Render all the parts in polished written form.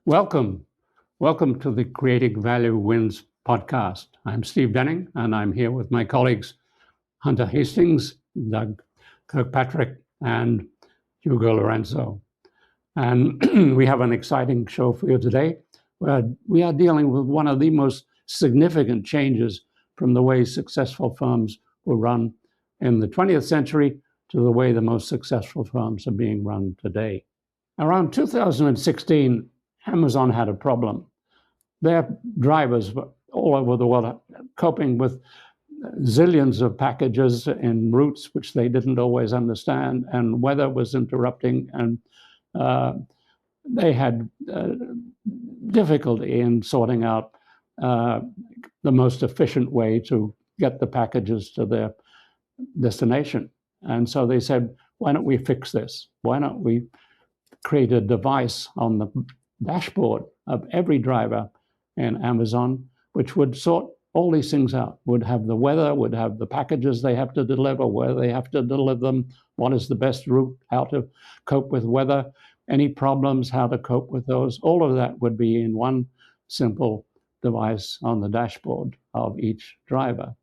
Welcome. Welcome to the Creating Value Wins podcast. I'm Steve Denning, and I'm here with my colleagues, Hunter Hastings, Doug Kirkpatrick, and Hugo Lorenzo. And we have an exciting show for you today, where we are dealing with one of the most significant changes from the way successful firms were run in the 20th century to the way the most successful firms are being run today. Around 2016, Amazon had a problem. Their drivers were all over the world coping with zillions of packages in routes which they didn't always understand, and weather was interrupting, and they had difficulty in sorting out the most efficient way to get the packages to their destination. And so they said, why don't we fix this? Why don't we create a device on the dashboard of every driver in Amazon, which would sort all these things out, would have the weather, would have the packages they have to deliver, where they have to deliver them, what is the best route, how to cope with weather, any problems, how to cope with those. All of that would be in one simple device on the dashboard of each driver.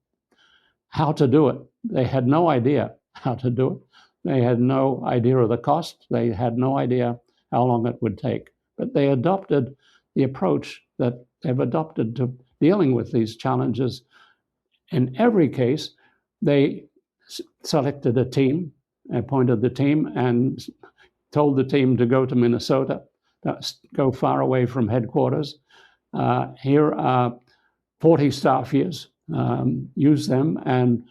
How to do it? They had no idea how to do it. They had no idea of the cost. They had no idea how long it would take. But they adopted the approach that they've adopted to dealing with these challenges. In every case, they selected a team, appointed the team, and told the team to go to Minnesota, go far away from headquarters. Here are 40 staff years. Use them and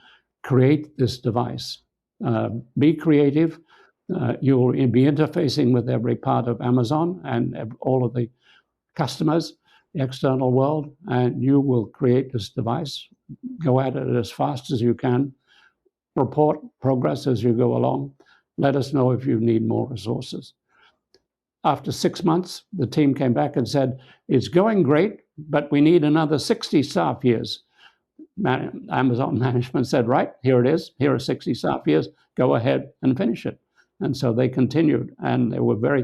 create this device. Be creative. You'll be interfacing with every part of Amazon and all of the customers, the external world, and you will create this device. Go at it as fast as you can. Report progress as you go along. Let us know if you need more resources. After 6 months, the team came back and said, it's going great, but we need another 60 staff years. Amazon management said, right, here it is. Here are 60 staff years. Go ahead and finish it. And so they continued, and they were very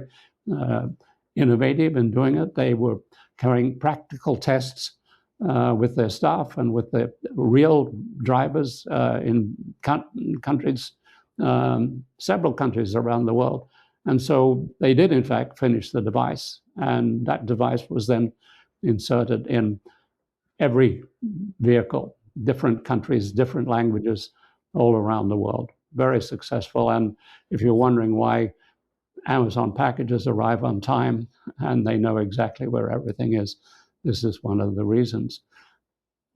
innovative in doing it. They were carrying practical tests with their staff and with the real drivers in countries, several countries around the world. And so they did, in fact, finish the device. And that device was then inserted in every vehicle, different countries, different languages, all around the world. Very successful. And if you're wondering why Amazon packages arrive on time and they know exactly where everything is, this is one of the reasons.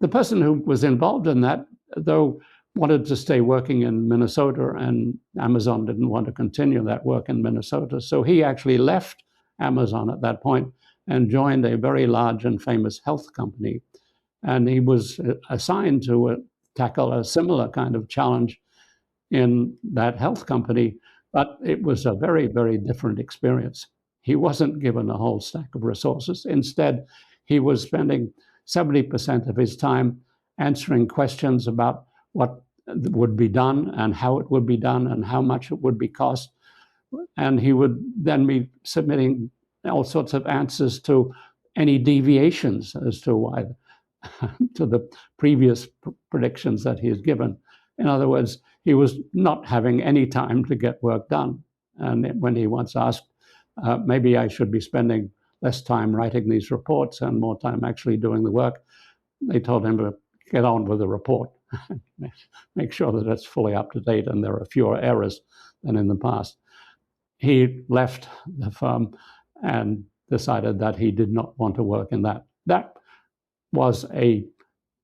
The person who was involved in that, though, wanted to stay working in Minnesota, and Amazon didn't want to continue that work in Minnesota. So he actually left Amazon at that point and joined a very large and famous health company. And he was assigned to tackle a similar kind of challenge in that health company, but it was a very, very different experience. He wasn't given a whole stack of resources. Instead, he was spending 70% of his time answering questions about what would be done and how it would be done and how much it would be cost. And he would then be submitting all sorts of answers to any deviations as to why, to the previous predictions that he had given. In other words, he was not having any time to get work done. And when he once asked, maybe I should be spending less time writing these reports and more time actually doing the work, they told him to get on with the report. Make sure that it's fully up to date and there are fewer errors than in the past. He left the firm and decided that he did not want to work in that. That was a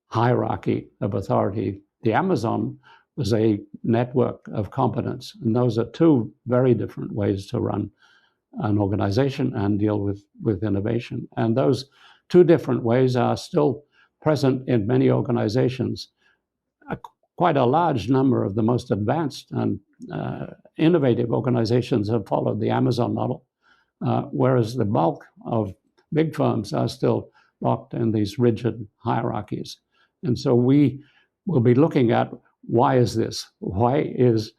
hierarchy of authority. The Amazon was a network of competence. And those are two very different ways to run an organization and deal with innovation. And those two different ways are still present in many organizations. Quite a large number of the most advanced and innovative organizations have followed the Amazon model, whereas the bulk of big firms are still locked in these rigid hierarchies. And so we will be looking at, why is this? Why is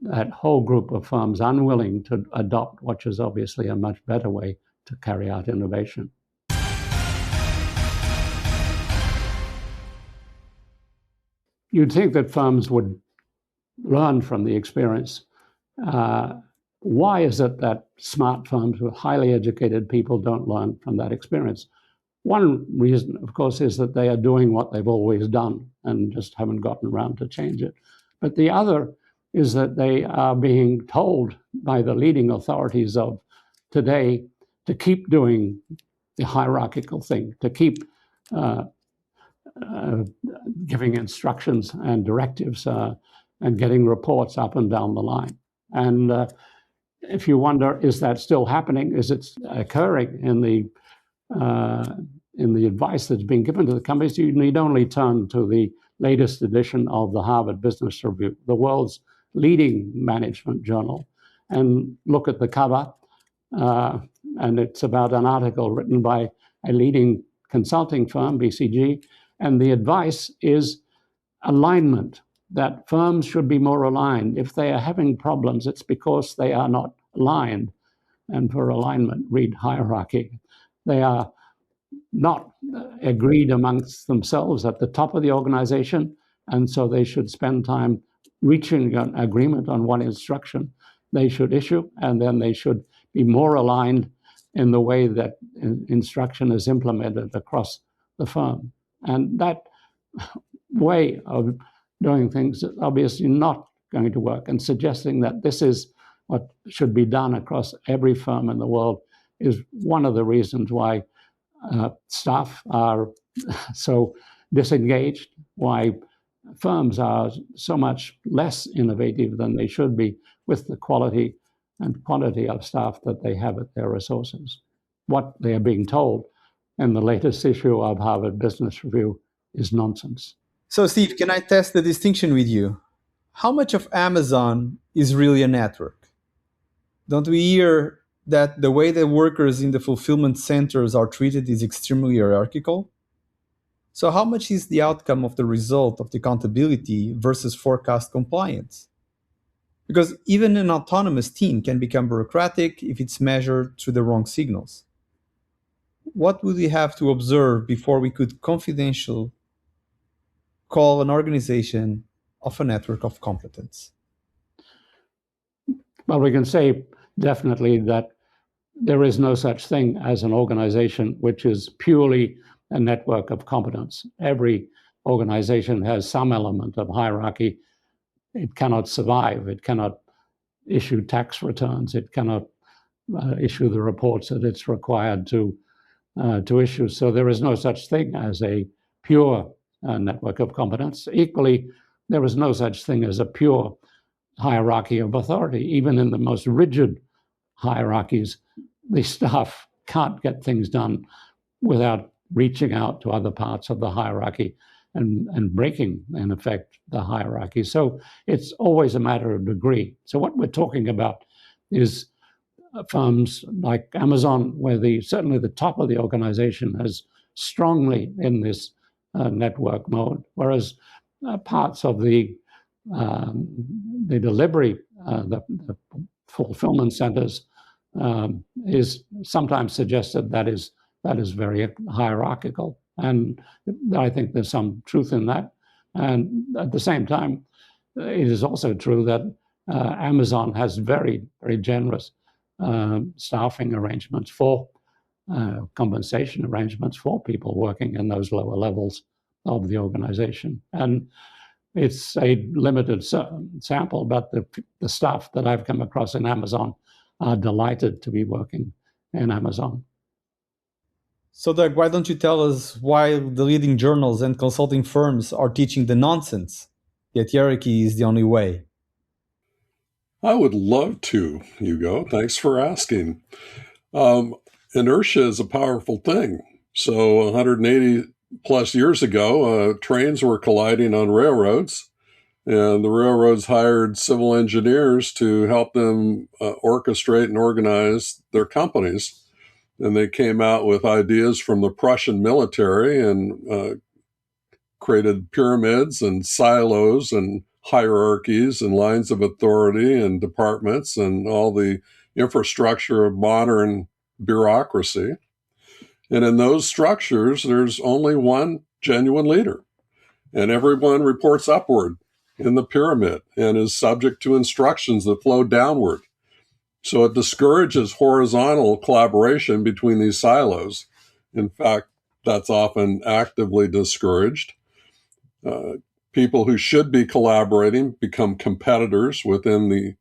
that whole group of firms unwilling to adopt what is obviously a much better way to carry out innovation. You'd think that firms would learn from the experience. Why is it that smart firms with highly educated people don't learn from that experience? One reason, of course, is that they are doing what they've always done and just haven't gotten around to change it. But the other is that they are being told by the leading authorities of today to keep doing the hierarchical thing, to keep giving instructions and directives and getting reports up and down the line. And if you wonder, is that still happening? Is it occurring in the advice that's being given to the companies? You need only turn to the latest edition of the Harvard Business Review, the world's leading management journal, and look at the cover. And it's about an article written by a leading consulting firm, BCG, and the advice is alignment, that firms should be more aligned. If they are having problems, it's because they are not aligned. And for alignment, read hierarchy. They are not agreed amongst themselves at the top of the organization, and so they should spend time reaching an agreement on what instruction they should issue, and then they should be more aligned in the way that instruction is implemented across the firm. And that way of doing things is obviously not going to work, and suggesting that this is what should be done across every firm in the world is one of the reasons why staff are so disengaged, why firms are so much less innovative than they should be with the quality and quantity of staff that they have at their resources. What they are being told in the latest issue of Harvard Business Review is nonsense. So, Steve, can I test the distinction with you? How much of Amazon is really a network? Don't we hear that the way that workers in the fulfillment centers are treated is extremely hierarchical? So how much is the outcome of the result of the accountability versus forecast compliance? Because even an autonomous team can become bureaucratic if it's measured through the wrong signals. What would we have to observe before we could confidentially call an organization of a network of competence? Well, we can say definitely that there is no such thing as an organization which is purely a network of competence. Every organization has some element of hierarchy. It cannot survive. It cannot issue tax returns. It cannot issue the reports that it's required to issue. So there is no such thing as a pure network of competence. Equally, there is no such thing as a pure hierarchy of authority. Even in the most rigid hierarchies, the staff can't get things done without reaching out to other parts of the hierarchy and breaking, in effect, the hierarchy. So it's always a matter of degree. So what we're talking about is firms like Amazon, where certainly the top of the organization is strongly in this network mode, whereas parts of the delivery, the fulfillment centers, is sometimes suggested that is very hierarchical. And I think there's some truth in that. And at the same time, it is also true that Amazon has very, very generous staffing arrangements for compensation arrangements for people working in those lower levels of the organization. And it's a limited sample, but the staff that I've come across in Amazon are delighted to be working in Amazon. So, Doug, why don't you tell us why the leading journals and consulting firms are teaching the nonsense that hierarchy is the only way? I would love to, Hugo. Thanks for asking. Inertia is a powerful thing. So 180 plus years ago, trains were colliding on railroads, and the railroads hired civil engineers to help them orchestrate and organize their companies. And they came out with ideas from the Prussian military and created pyramids and silos and hierarchies and lines of authority and departments and all the infrastructure of modern bureaucracy. And in those structures, there's only one genuine leader, and everyone reports upward in the pyramid and is subject to instructions that flow downward. So it discourages horizontal collaboration between these silos. In fact, that's often actively discouraged. People who should be collaborating become competitors within the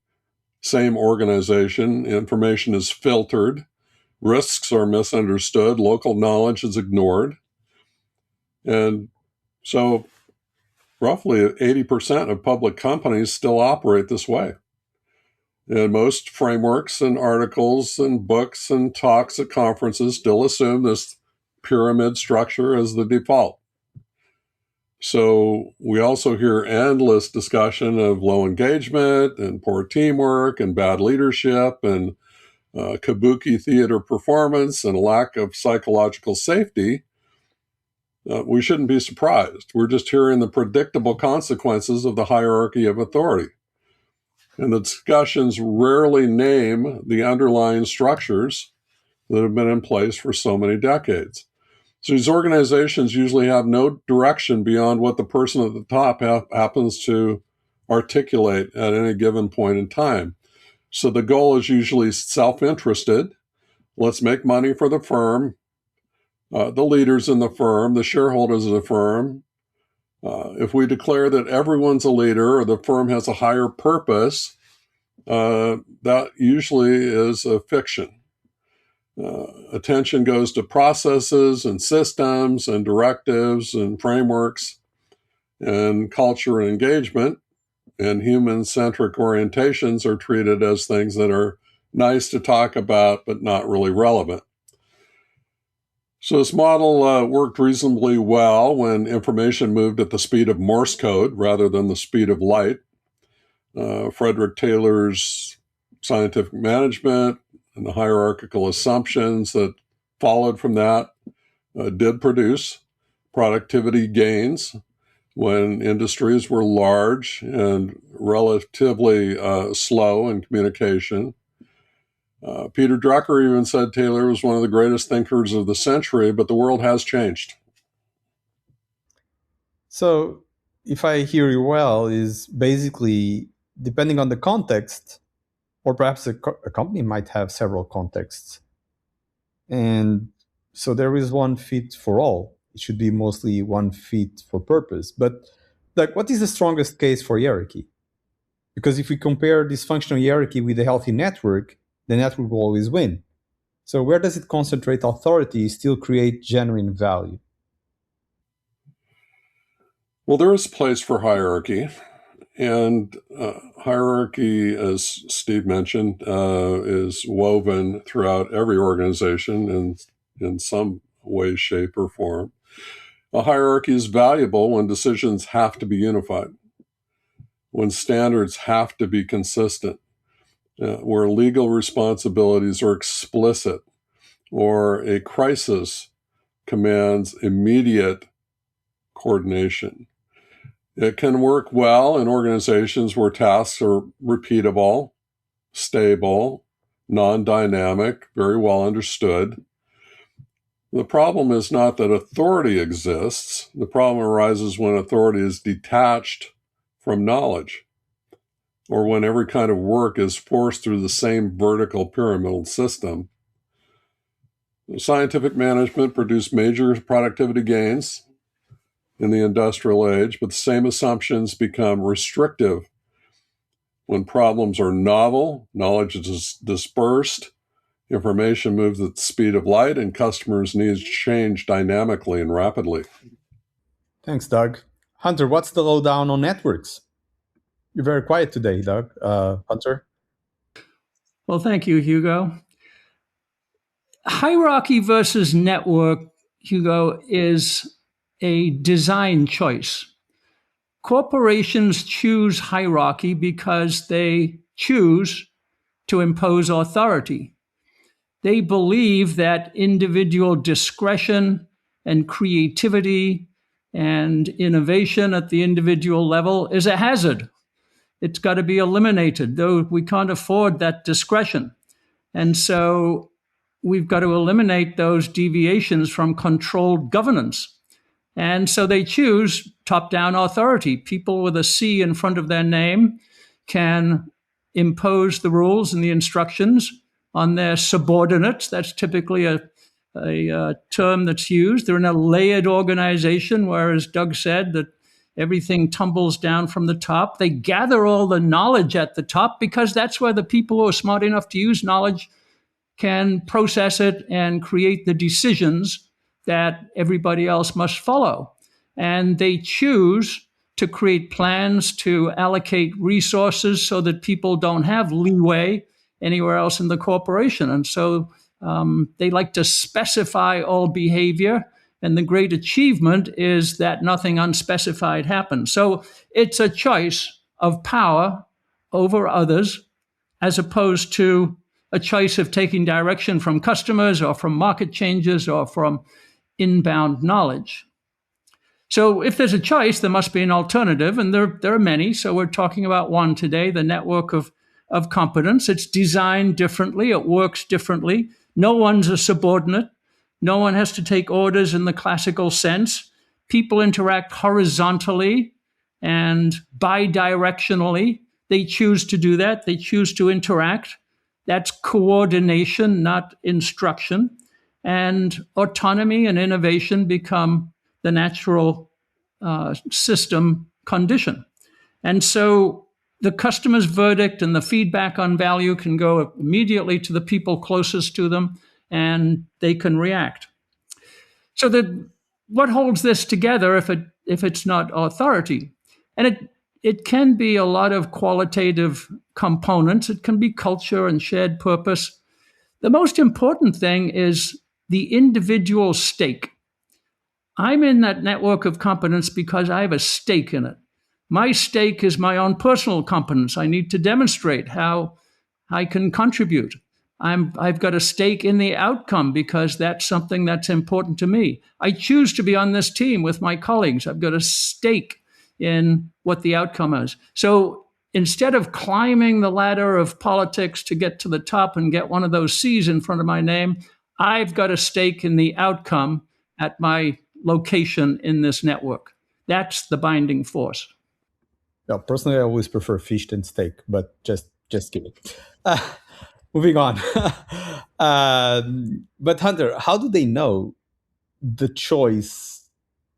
same organization. Information is filtered. Risks are misunderstood. Local knowledge is ignored. And so roughly 80% of public companies still operate this way. And most frameworks and articles and books and talks at conferences still assume this pyramid structure as the default. So we also hear endless discussion of low engagement and poor teamwork and bad leadership and kabuki theater performance and a lack of psychological safety. We shouldn't be surprised. We're just hearing the predictable consequences of the hierarchy of authority. And the discussions rarely name the underlying structures that have been in place for so many decades. So these organizations usually have no direction beyond what the person at the top happens to articulate at any given point in time. So the goal is usually self-interested. Let's make money for the firm, the leaders in the firm, the shareholders of the firm. If we declare that everyone's a leader or the firm has a higher purpose, that usually is a fiction. Attention goes to processes and systems and directives and frameworks and culture and engagement, and human-centric orientations are treated as things that are nice to talk about but not really relevant. So this model worked reasonably well when information moved at the speed of Morse code rather than the speed of light. Frederick Taylor's scientific management and the hierarchical assumptions that followed from that did produce productivity gains when industries were large and relatively slow in communication. Peter Drucker even said Taylor was one of the greatest thinkers of the century, but the world has changed. So, if I hear you well, is basically depending on the context, or perhaps a company might have several contexts. And so there is one fit for all. It should be mostly one fit for purpose. But like, what is the strongest case for hierarchy? Because if we compare dysfunctional hierarchy with a healthy network, the network will always win. So where does it concentrate authority, still create genuine value? Well, there is a place for hierarchy. And hierarchy, as Steve mentioned, is woven throughout every organization in some way, shape, or form. A hierarchy is valuable when decisions have to be unified, when standards have to be consistent, where legal responsibilities are explicit, or a crisis commands immediate coordination. It can work well in organizations where tasks are repeatable, stable, non-dynamic, very well understood. The problem is not that authority exists. The problem arises when authority is detached from knowledge, or when every kind of work is forced through the same vertical pyramidal system. Scientific management produced major productivity gains in the industrial age, but the same assumptions become restrictive when problems are novel, knowledge is dispersed, information moves at the speed of light, and customers' needs change dynamically and rapidly. Thanks, Doug. Hunter, what's the lowdown on networks? You're very quiet today, Doug. Hunter? Well, thank you, Hugo. Hierarchy versus network, Hugo, is a design choice. Corporations choose hierarchy because they choose to impose authority. They believe that individual discretion and creativity and innovation at the individual level is a hazard. It's got to be eliminated, though we can't afford that discretion. And so we've got to eliminate those deviations from controlled governance. And so they choose top-down authority. People with a C in front of their name can impose the rules and the instructions on their subordinates. That's typically a term that's used. They're in a layered organization, where, as Doug said, that everything tumbles down from the top. They gather all the knowledge at the top because that's where the people who are smart enough to use knowledge can process it and create the decisions that everybody else must follow. And they choose to create plans to allocate resources so that people don't have leeway anywhere else in the corporation. And so they like to specify all behavior. And the great achievement is that nothing unspecified happens. So it's a choice of power over others, as opposed to a choice of taking direction from customers or from market changes or from inbound knowledge. So if there's a choice, there must be an alternative, and there are many. So we're talking about one today, the network of competence. It's designed differently. It works differently. No one's a subordinate. No one has to take orders in the classical sense. People interact horizontally and bidirectionally. They choose to do that. They choose to interact. That's coordination, not instruction. And autonomy and innovation become the natural system condition. And so the customer's verdict and the feedback on value can go immediately to the people closest to them, and they can react. So what holds this together if it's not authority? And it can be a lot of qualitative components. It can be culture and shared purpose. The most important thing is the individual stake. I'm in that network of competence because I have a stake in it. My stake is my own personal competence. I need to demonstrate how I can contribute. I've got a stake in the outcome because that's something that's important to me. I choose to be on this team with my colleagues. I've got a stake in what the outcome is. So instead of climbing the ladder of politics to get to the top and get one of those C's in front of my name, I've got a stake in the outcome at my location in this network. That's the binding force. Well, personally, I always prefer fish than steak, but just kidding. Moving on. But Hunter, how do they know the choice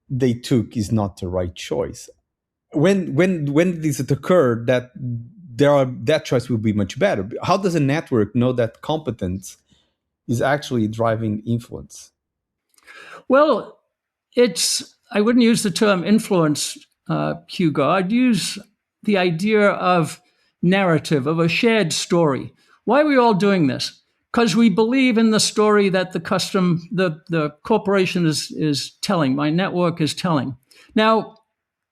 they took is not the right choice? When does it occur that that choice will be much better? How does a network know that competence is actually driving influence? Well, I wouldn't use the term influence, Hugo. I'd use the idea of narrative, of a shared story. Why are we all doing this? Because we believe in the story that the corporation is telling, my network is telling. Now,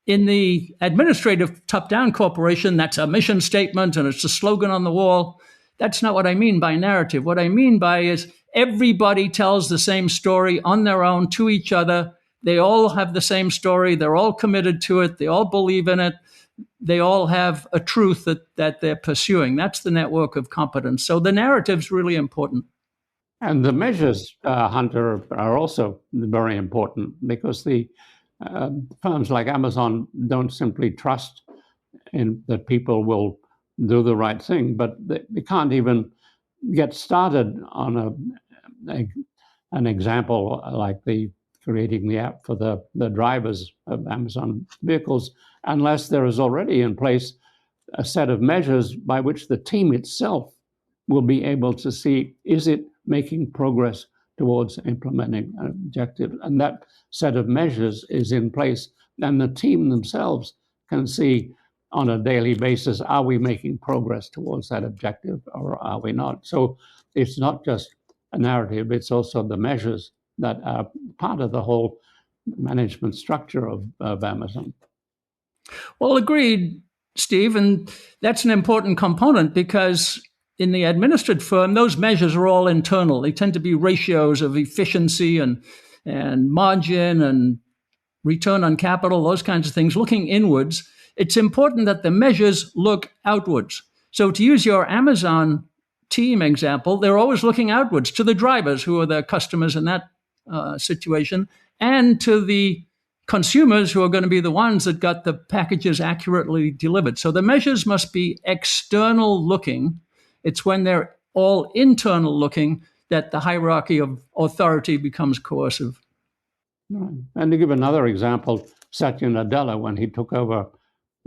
in the administrative top-down corporation, that's a mission statement and it's a slogan on the wall. That's not what I mean by narrative. What I mean by is everybody tells the same story on their own to each other. They all have the same story. They're all committed to it. They all believe in it. They all have a truth that they're pursuing. That's the network of competence. So the narrative's really important. And the measures, Hunter, are also very important because the firms like Amazon don't simply trust in that people will do the right thing, but they can't even get started on an example like creating the app for the drivers of Amazon vehicles unless there is already in place a set of measures by which the team itself will be able to see, is it making progress towards implementing an objective? And that set of measures is in place, and the team themselves can see on a daily basis, are we making progress towards that objective or are we not? So it's not just a narrative, it's also the measures that are part of the whole management structure of Amazon. Well, agreed, Steve, and that's an important component because in the administered firm, those measures are all internal. They tend to be ratios of efficiency and margin and return on capital, those kinds of things, looking inwards. It's important that the measures look outwards. So to use your Amazon team example, they're always looking outwards to the drivers who are their customers in that situation, and to the consumers who are going to be the ones that got the packages accurately delivered. So the measures must be external looking. It's when they're all internal looking that the hierarchy of authority becomes coercive. And to give another example, Satya Nadella, when he took over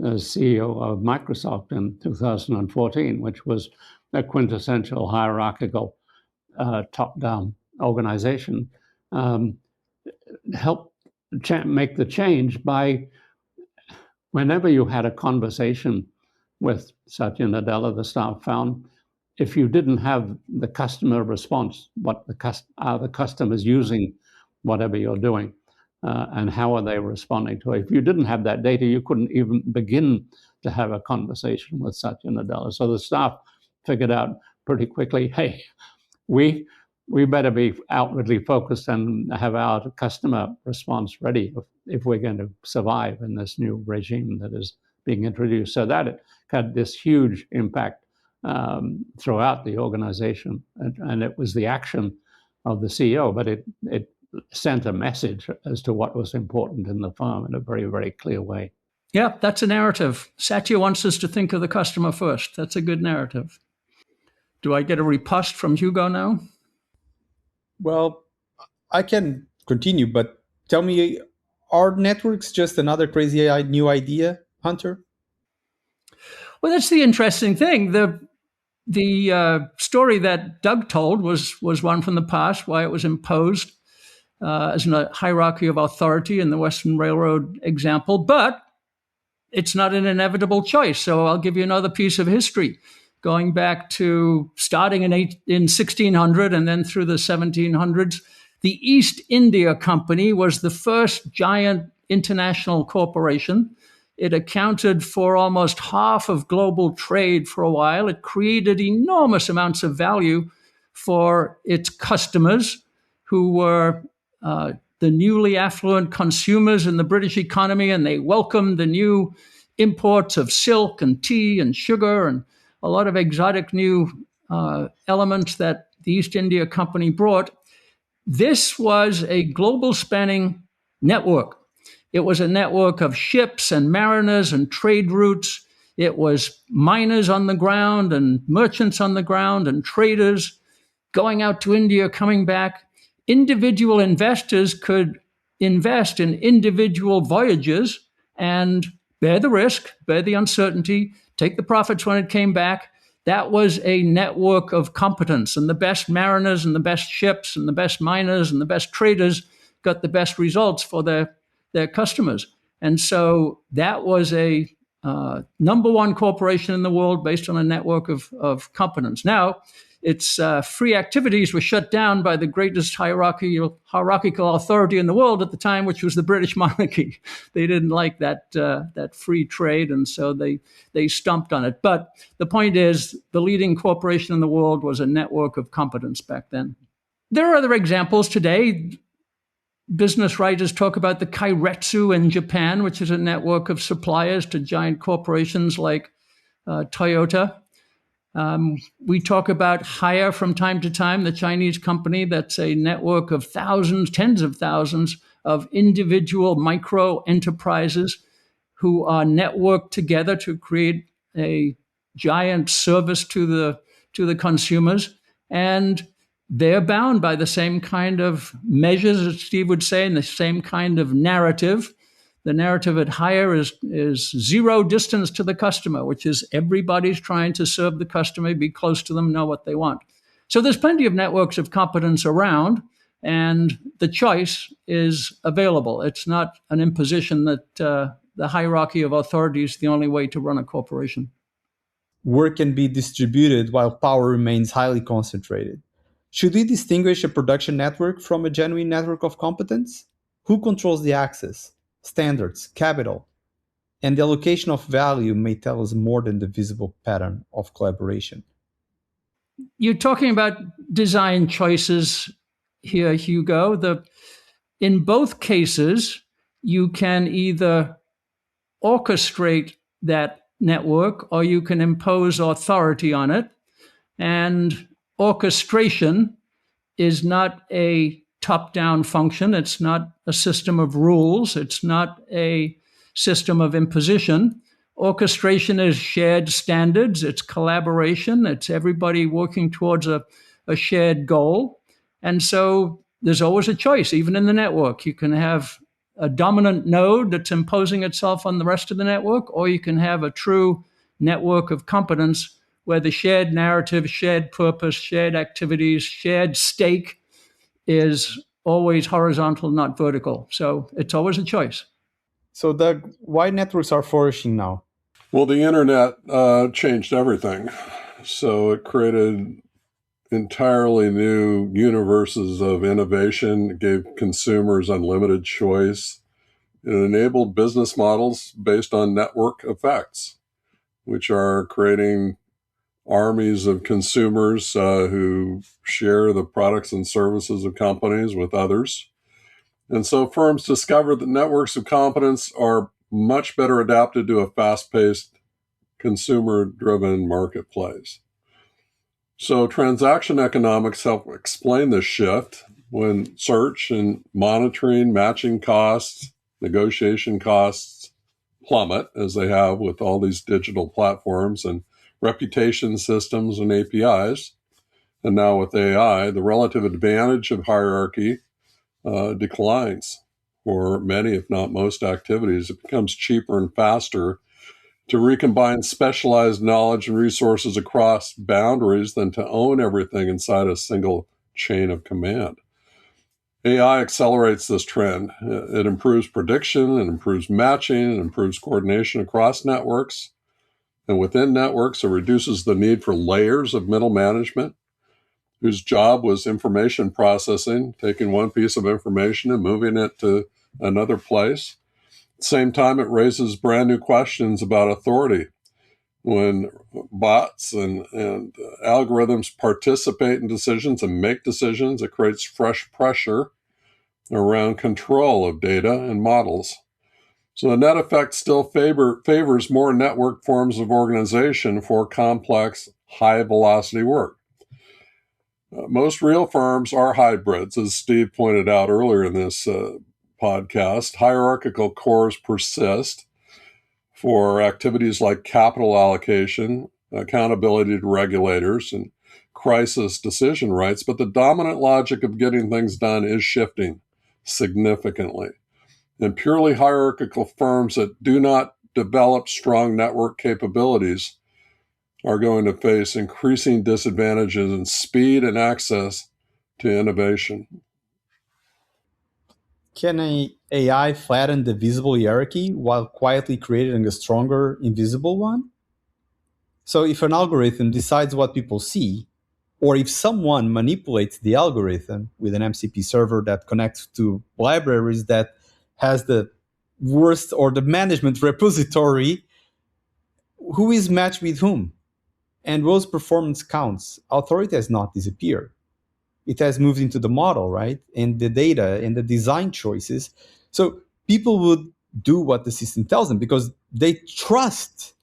as CEO of Microsoft in 2014, which was a quintessential hierarchical top-down organization, helped make the change by whenever you had a conversation with Satya Nadella, the staff found if you didn't have the customer response, what are the customers using whatever you're doing, and how are they responding to it? If you didn't have that data, you couldn't even begin to have a conversation with Satya Nadella. So the staff figured out pretty quickly, hey, we better be outwardly focused and have our customer response ready if we're going to survive in this new regime that is being introduced. So that had this huge impact throughout the organization. And it was the action of the CEO, but it sent a message as to what was important in the firm in a very, very clear way. Yeah, that's a narrative. Satya wants us to think of the customer first. That's a good narrative. Do I get a riposte from Hugo now? Well, I can continue, but tell me, are networks just another crazy new idea, Hunter? Well, that's the interesting thing. The story that Doug told was one from the past, why it was imposed as a hierarchy of authority in the Western Railroad example, but it's not an inevitable choice. So I'll give you another piece of history. Going back to starting in 1600 and then through the 1700s, the East India Company was the first giant international corporation. It accounted for almost half of global trade for a while. It created enormous amounts of value for its customers, who were the newly affluent consumers in the British economy, and they welcomed the new imports of silk and tea and sugar and a lot of exotic new elements that the East India Company brought. This was a global spanning network. It was a network of ships and mariners and trade routes. It was miners on the ground and merchants on the ground and traders going out to India, coming back. Individual investors could invest in individual voyages and bear the risk, bear the uncertainty, take the profits when it came back. That was a network of competence, and the best mariners and the best ships and the best miners and the best traders got the best results for their customers. And so that was a number one corporation in the world based on a network of competence. Now, its free activities were shut down by the greatest hierarchical authority in the world at the time, which was the British monarchy. They didn't like that free trade, and so they stomped on it. But the point is, the leading corporation in the world was a network of competence back then. There are other examples today. Business writers talk about the Kairetsu in Japan, which is a network of suppliers to giant corporations like Toyota. We talk about Haier from time to time, the Chinese company that's a network of thousands, tens of thousands of individual micro enterprises who are networked together to create a giant service to the consumers. And they're bound by the same kind of measures, as Steve would say, and the same kind of narrative. The narrative at Haier is zero distance to the customer, which is everybody's trying to serve the customer, be close to them, know what they want. So there's plenty of networks of competence around, and the choice is available. It's not an imposition that the hierarchy of authority is the only way to run a corporation. Work can be distributed while power remains highly concentrated. Should we distinguish a production network from a genuine network of competence? Who controls the access, standards, capital, and the allocation of value may tell us more than the visible pattern of collaboration. You're talking about design choices here, Hugo. In both cases, you can either orchestrate that network or you can impose authority on it. And orchestration is not a top-down function. It's not a system of rules. It's not a system of imposition. Orchestration is shared standards. It's collaboration. It's everybody working towards a shared goal. And so there's always a choice, even in the network. You can have a dominant node that's imposing itself on the rest of the network, or you can have a true network of competence where the shared narrative, shared purpose, shared activities, shared stake is always horizontal, not vertical. So it's always a choice. So, Doug, why networks are flourishing now? Well, the internet changed everything. So it created entirely new universes of innovation. It gave consumers unlimited choice. It enabled business models based on network effects, which are creating armies of consumers who share the products and services of companies with others. And so firms discovered that networks of competence are much better adapted to a fast-paced, consumer-driven marketplace. So transaction economics help explain this shift when search and monitoring, matching costs, negotiation costs plummet, as they have with all these digital platforms and reputation systems and APIs. And now with AI, the relative advantage of hierarchy declines for many, if not most activities. It becomes cheaper and faster to recombine specialized knowledge and resources across boundaries than to own everything inside a single chain of command. AI accelerates this trend. It improves prediction, it improves matching, it improves coordination across networks. And within networks, it reduces the need for layers of middle management, whose job was information processing, taking one piece of information and moving it to another place. At the same time, it raises brand new questions about authority. When bots and algorithms participate in decisions and make decisions, it creates fresh pressure around control of data and models. So the net effect still favors more network forms of organization for complex, high-velocity work. Most real firms are hybrids, as Steve pointed out earlier in this podcast. Hierarchical cores persist for activities like capital allocation, accountability to regulators, and crisis decision rights, but the dominant logic of getting things done is shifting significantly. And purely hierarchical firms that do not develop strong network capabilities are going to face increasing disadvantages in speed and access to innovation. Can AI flatten the visible hierarchy while quietly creating a stronger invisible one? So if an algorithm decides what people see, or if someone manipulates the algorithm with an MCP server that connects to libraries that has the worst or the management repository, who is matched with whom? And those performance counts, authority has not disappeared. It has moved into the model, right? And the data and the design choices. So people would do what the system tells them because they trust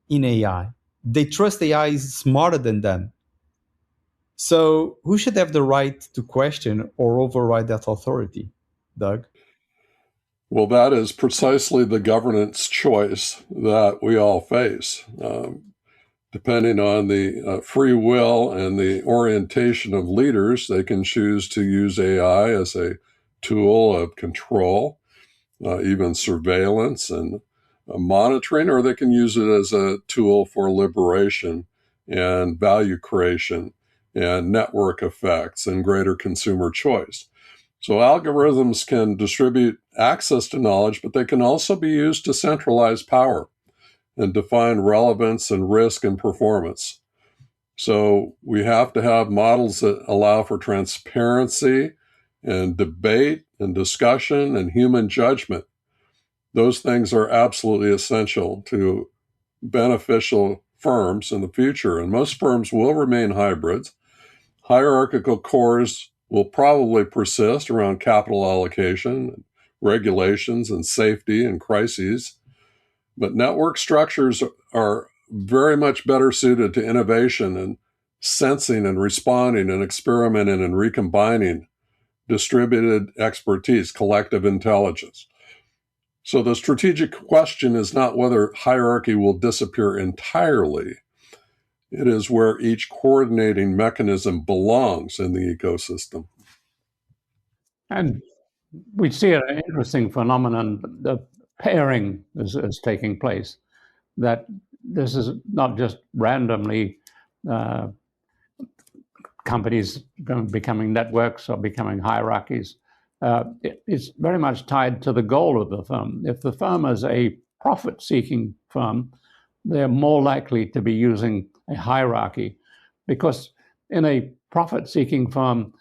in AI. They trust AI is smarter than them. So who should have the right to question or override that authority, Doug? Well, that is precisely the governance choice that we all face. Depending on the free will and the orientation of leaders, they can choose to use AI as a tool of control, even surveillance and monitoring, or they can use it as a tool for liberation and value creation and network effects and greater consumer choice. So algorithms can distribute access to knowledge, but they can also be used to centralize power and define relevance and risk and performance. So we have to have models that allow for transparency and debate and discussion and human judgment. Those things are absolutely essential to beneficial firms in the future. And most firms will remain hybrids. Hierarchical cores will probably persist around capital allocation, regulations, and safety and crises. But network structures are very much better suited to innovation and sensing and responding and experimenting and recombining, distributed expertise, collective intelligence. So the strategic question is not whether hierarchy will disappear entirely. It is where each coordinating mechanism belongs in the ecosystem. And we see an interesting phenomenon. The pairing is taking place, that this is not just randomly companies becoming networks or becoming hierarchies. It's very much tied to the goal of the firm. If the firm is a profit-seeking firm, they're more likely to be using a hierarchy, because in a profit-seeking firm,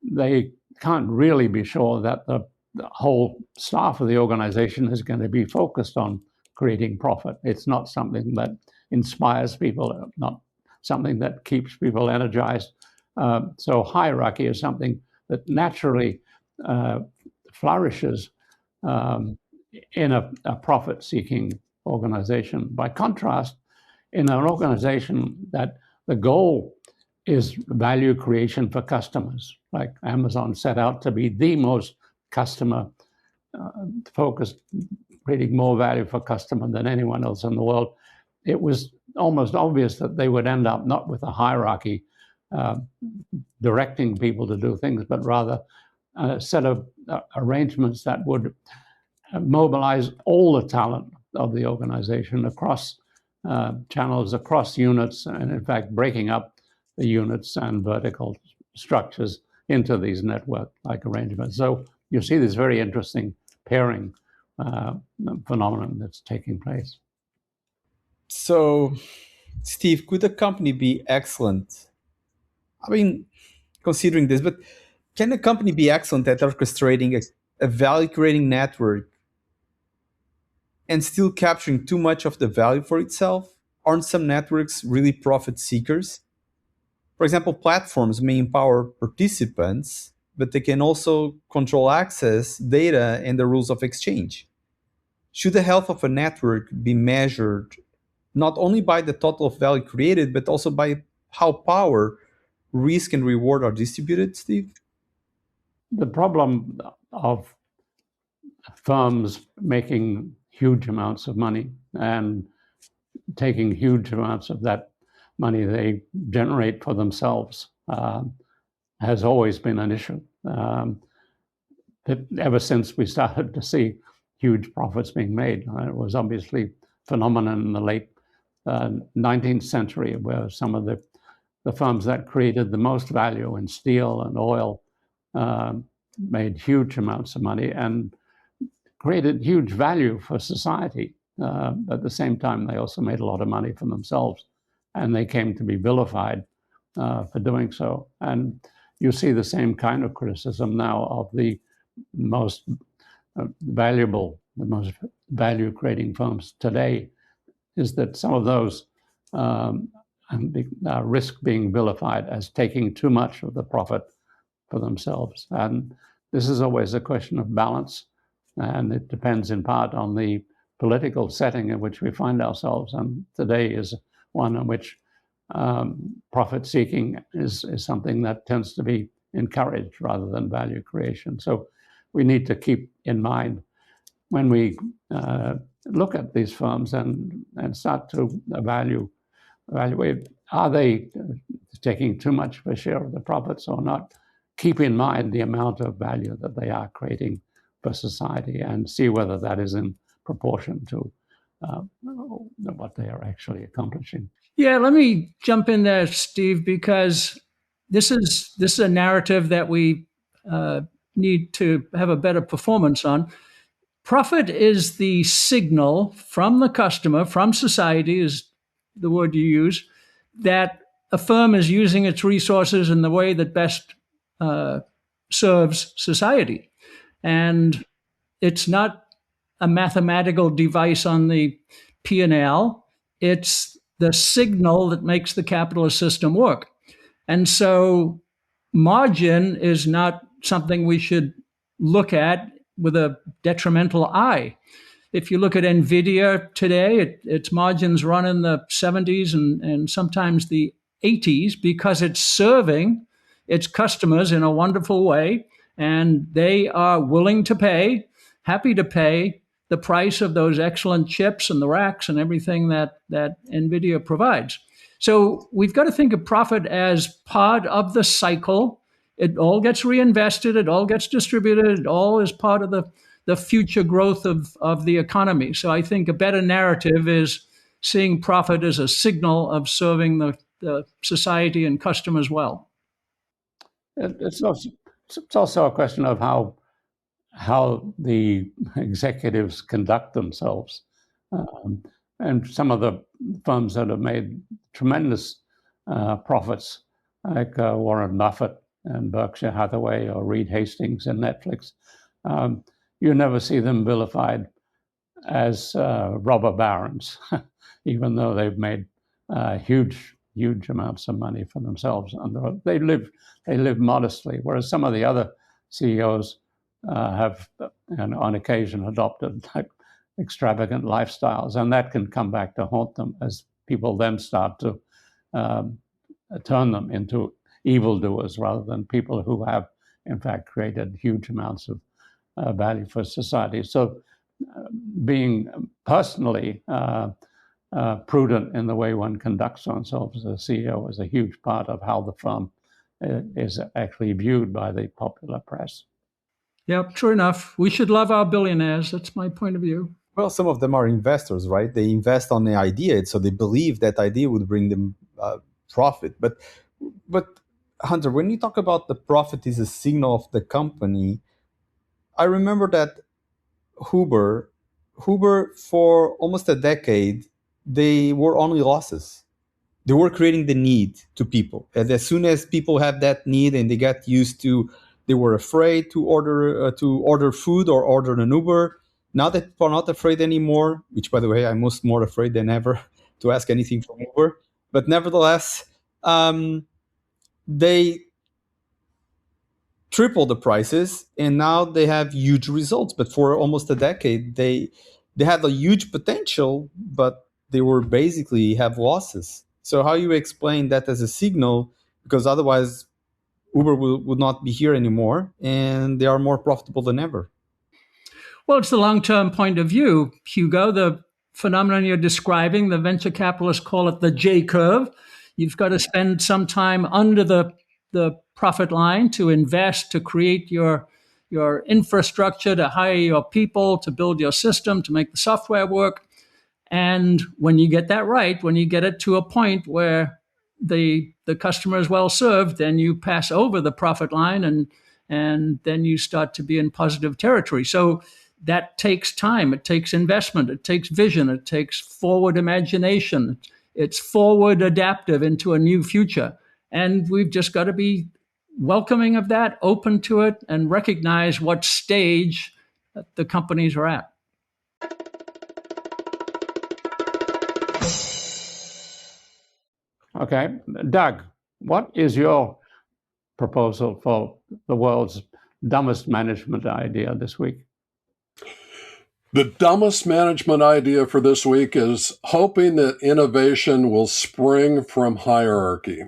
they can't really be sure that the whole staff of the organization is going to be focused on creating profit. It's not something that inspires people, not something that keeps people energized. So hierarchy is something that naturally flourishes in a profit-seeking organization. By contrast, in an organization that the goal is value creation for customers, like Amazon set out to be the most customer focused, creating more value for customer than anyone else in the world, it was almost obvious that they would end up not with a hierarchy directing people to do things, but rather a set of arrangements that would mobilize all the talent of the organization across channels, across units, and in fact breaking up the units and vertical structures into these network-like arrangements. So you see this very interesting pairing phenomenon that's taking place. So, Steve, could a company be excellent? I mean, considering this, but can a company be excellent at orchestrating a value-creating network and still capturing too much of the value for itself? Aren't some networks really profit seekers? For example, platforms may empower participants, but they can also control access, data, and the rules of exchange. Should the health of a network be measured not only by the total of value created, but also by how power, risk, and reward are distributed, Steve? The problem of firms making huge amounts of money and taking huge amounts of that money they generate for themselves has always been an issue. Ever since we started to see huge profits being made, it was obviously a phenomenon in the late 19th century, where some of the firms that created the most value in steel and oil made huge amounts of money and created huge value for society. At the same time, they also made a lot of money for themselves, and they came to be vilified for doing so. And you see the same kind of criticism now of the most valuable, the most value-creating firms today, is that some of those risk being vilified as taking too much of the profit for themselves. And this is always a question of balance, and it depends in part on the political setting in which we find ourselves. And today is one in which profit-seeking is something that tends to be encouraged rather than value creation. So we need to keep in mind when we look at these firms and start to evaluate, are they taking too much of a share of the profits or not? Keep in mind the amount of value that they are creating for society and see whether that is in proportion to what they are actually accomplishing. Yeah, let me jump in there, Steve, because this is a narrative that we need to have a better performance on. Profit is the signal from the customer, from society is the word you use, that a firm is using its resources in the way that best serves society. And it's not a mathematical device on the P&L. It's the signal that makes the capitalist system work. And so margin is not something we should look at with a detrimental eye. If you look at NVIDIA today, its margins run in the 70s and sometimes the 80s because it's serving its customers in a wonderful way, and they are willing to pay, happy to pay the price of those excellent chips and the racks and everything that NVIDIA provides. So we've got to think of profit as part of the cycle. It all gets reinvested, it all gets distributed, it all is part of the future growth of the economy. So I think a better narrative is seeing profit as a signal of serving the society and customers well. It's also a question of how the executives conduct themselves. And some of the firms that have made tremendous profits, like Warren Buffett and Berkshire Hathaway or Reed Hastings and Netflix, you never see them vilified as robber barons, even though they've made huge amounts of money for themselves. And they live modestly, whereas some of the other CEOs have, and on occasion, adopted like extravagant lifestyles, and that can come back to haunt them as people then start to turn them into evildoers rather than people who have, in fact, created huge amounts of value for society. So being personally prudent in the way one conducts oneself as a CEO is a huge part of how the firm is actually viewed by the popular press. Yeah, true enough. We should love our billionaires. That's my point of view. Well, some of them are investors, right? They invest on the idea, so they believe that idea would bring them profit. But Hunter, when you talk about the profit is a signal of the company, I remember that Uber for almost a decade, they were only losses. They were creating the need to people. And as soon as people have that need and they got used to, they were afraid to order food or order an Uber. Now that people are not afraid anymore, which, by the way, I'm more afraid than ever to ask anything from Uber. But nevertheless, they triple the prices, and now they have huge results. But for almost a decade, they had a huge potential, but they were basically have losses. So how you explain that as a signal? Because otherwise, Uber would not be here anymore, and they are more profitable than ever. Well, it's the long-term point of view, Hugo. The phenomenon you're describing, the venture capitalists call it the J curve. You've got to spend some time under the profit line to invest, to create your infrastructure, to hire your people, to build your system, to make the software work. And when you get that right, when you get it to a point where the customer is well served, then you pass over the profit line and then you start to be in positive territory. So that takes time, it takes investment, it takes vision, it takes forward imagination, it's forward adaptive into a new future. And we've just got to be welcoming of that, open to it, and recognize what stage the companies are at. Okay, Doug, what is your proposal for the world's dumbest management idea this week? The dumbest management idea for this week is hoping that innovation will spring from hierarchy.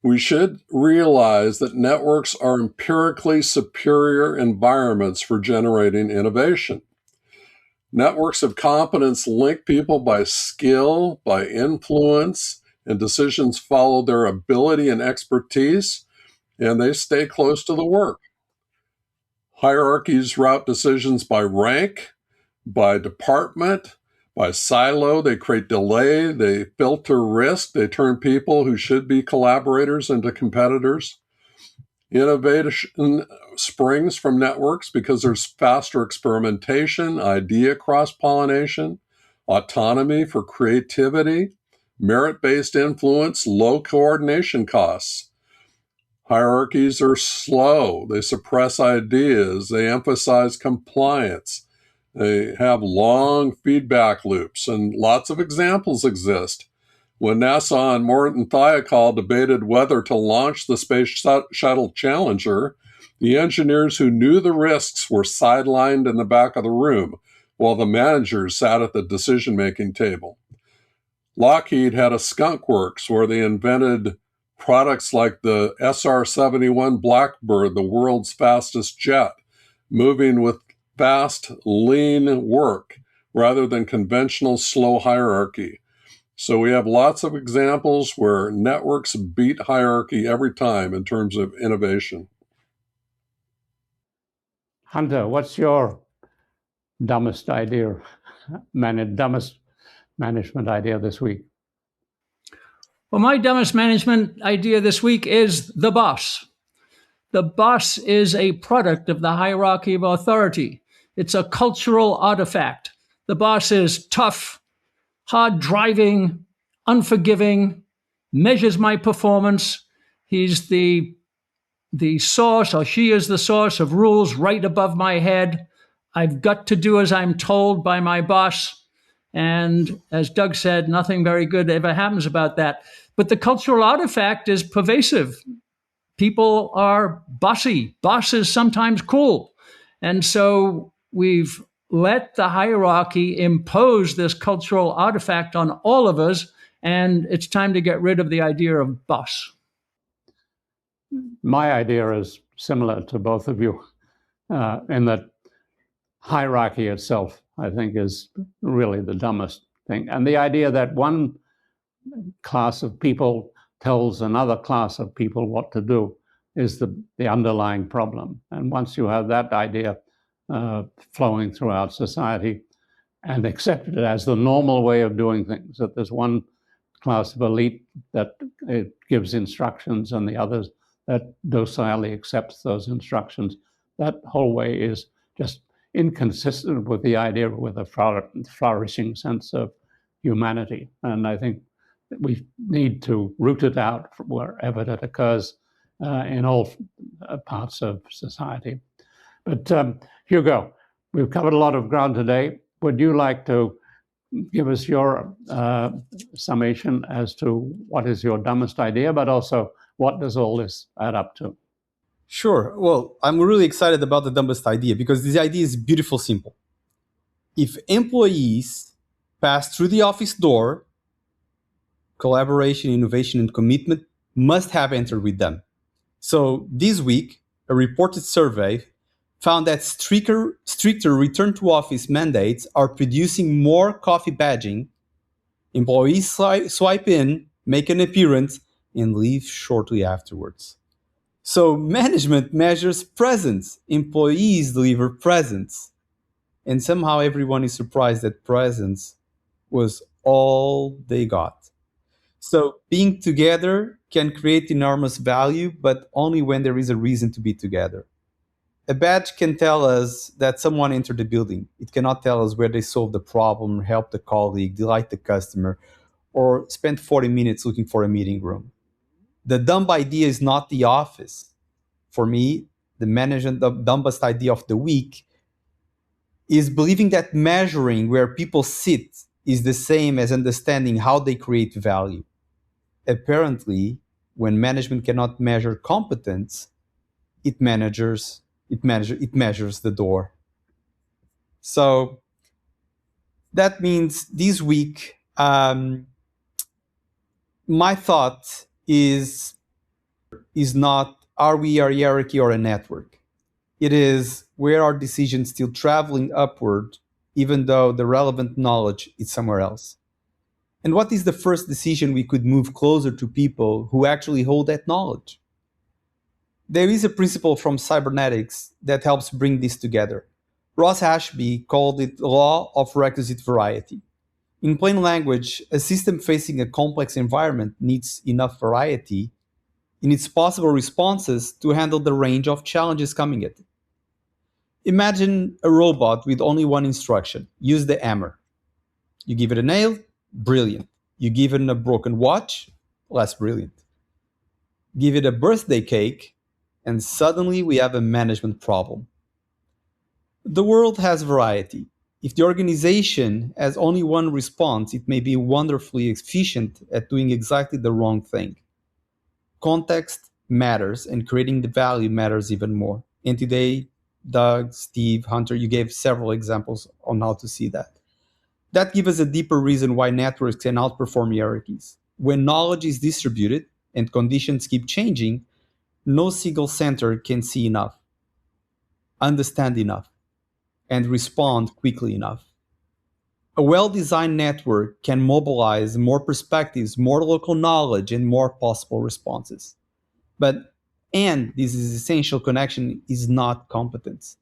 We should realize that networks are empirically superior environments for generating innovation. Networks of competence link people by skill, by influence, and decisions follow their ability and expertise, and they stay close to the work. Hierarchies route decisions by rank, by department, by silo. They create delay, they filter risk, they turn people who should be collaborators into competitors. Innovation springs from networks because there's faster experimentation, idea cross-pollination, autonomy for creativity, merit-based influence, low coordination costs. Hierarchies are slow. They suppress ideas. They emphasize compliance. They have long feedback loops, and lots of examples exist. When NASA and Morton Thiokol debated whether to launch the Space Shuttle Challenger, the engineers who knew the risks were sidelined in the back of the room, while the managers sat at the decision-making table. Lockheed had a skunk works where they invented products like the SR-71 Blackbird, the world's fastest jet, moving with fast, lean work rather than conventional slow hierarchy. So we have lots of examples where networks beat hierarchy every time in terms of innovation. Hunter, what's your dumbest idea, dumbest management idea this week? Well, my dumbest management idea this week is the boss. The boss is a product of the hierarchy of authority. It's a cultural artifact. The boss is tough, hard driving, unforgiving, measures my performance. He's the source, or she is the source of rules right above my head. I've got to do as I'm told by my boss. And as Doug said, nothing very good ever happens about that. But the cultural artifact is pervasive. People are bossy. Boss is sometimes cool. And so we've let the hierarchy impose this cultural artifact on all of us, and it's time to get rid of the idea of boss. My idea is similar to both of you in that hierarchy itself, I think, is really the dumbest thing. And the idea that one class of people tells another class of people what to do is the underlying problem. And once you have that idea flowing throughout society and accepted as the normal way of doing things, that there's one class of elite that gives instructions and the others that docilely accepts those instructions, that whole way is just inconsistent with the idea with a flourishing sense of humanity. And I think that we need to root it out wherever it occurs in all parts of society. But Hugo, we've covered a lot of ground today. Would you like to give us your summation as to what is your dumbest idea, but also what does all this add up to? Sure. Well, I'm really excited about the dumbest idea because this idea is beautiful, simple. If employees pass through the office door, collaboration, innovation, and commitment must have entered with them. So this week, a reported survey found that stricter return to office mandates are producing more coffee badging. Employees swipe in, make an appearance, and leave shortly afterwards. So management measures presence. Employees deliver presence. And somehow everyone is surprised that presence was all they got. So being together can create enormous value, but only when there is a reason to be together. A badge can tell us that someone entered the building. It cannot tell us where they solved the problem, helped a colleague, delight the customer, or spent 40 minutes looking for a meeting room. The dumb idea is not the office. For me, the dumbest idea of the week is believing that measuring where people sit is the same as understanding how they create value. Apparently, when management cannot measure competence, it measures the door. So that means this week, my thought is not, are we a hierarchy or a network? It is, where are decisions still traveling upward, even though the relevant knowledge is somewhere else? And what is the first decision we could move closer to people who actually hold that knowledge? There is a principle from cybernetics that helps bring this together. Ross Ashby called it law of requisite variety. In plain language, a system facing a complex environment needs enough variety in its possible responses to handle the range of challenges coming at it. Imagine a robot with only one instruction: use the hammer. You give it a nail, brilliant. You give it a broken watch, less brilliant. Give it a birthday cake, and suddenly we have a management problem. The world has variety. If the organization has only one response, it may be wonderfully efficient at doing exactly the wrong thing. Context matters, and creating the value matters even more. And today, Doug, Steve, Hunter, you gave several examples on how to see that. That gives us a deeper reason why networks can outperform hierarchies. When knowledge is distributed and conditions keep changing, no single center can see enough, understand enough, and respond quickly enough. A well-designed network can mobilize more perspectives, more local knowledge, and more possible responses. And this is essential connection is not competence.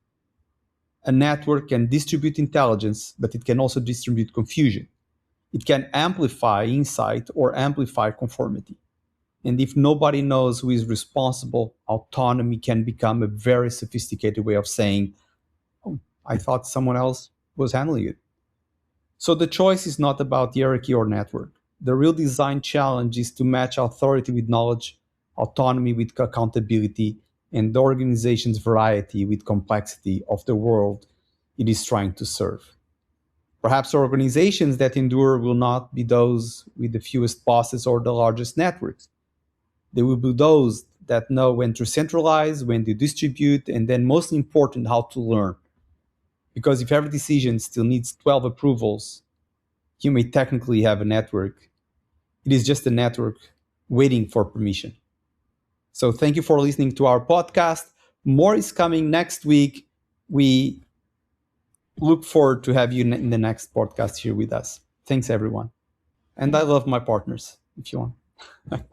A network can distribute intelligence, but it can also distribute confusion. It can amplify insight or amplify conformity. And if nobody knows who is responsible, autonomy can become a very sophisticated way of saying, oh, I thought someone else was handling it. So the choice is not about hierarchy or network. The real design challenge is to match authority with knowledge, autonomy with accountability, and the organization's variety with complexity of the world it is trying to serve. Perhaps organizations that endure will not be those with the fewest bosses or the largest networks. They will be those that know when to centralize, when to distribute, and then most important, how to learn. Because if every decision still needs 12 approvals, you may technically have a network. It is just a network waiting for permission. So thank you for listening to our podcast. More is coming next week. We look forward to have you in the next podcast here with us. Thanks, everyone. And I love my partners, if you want.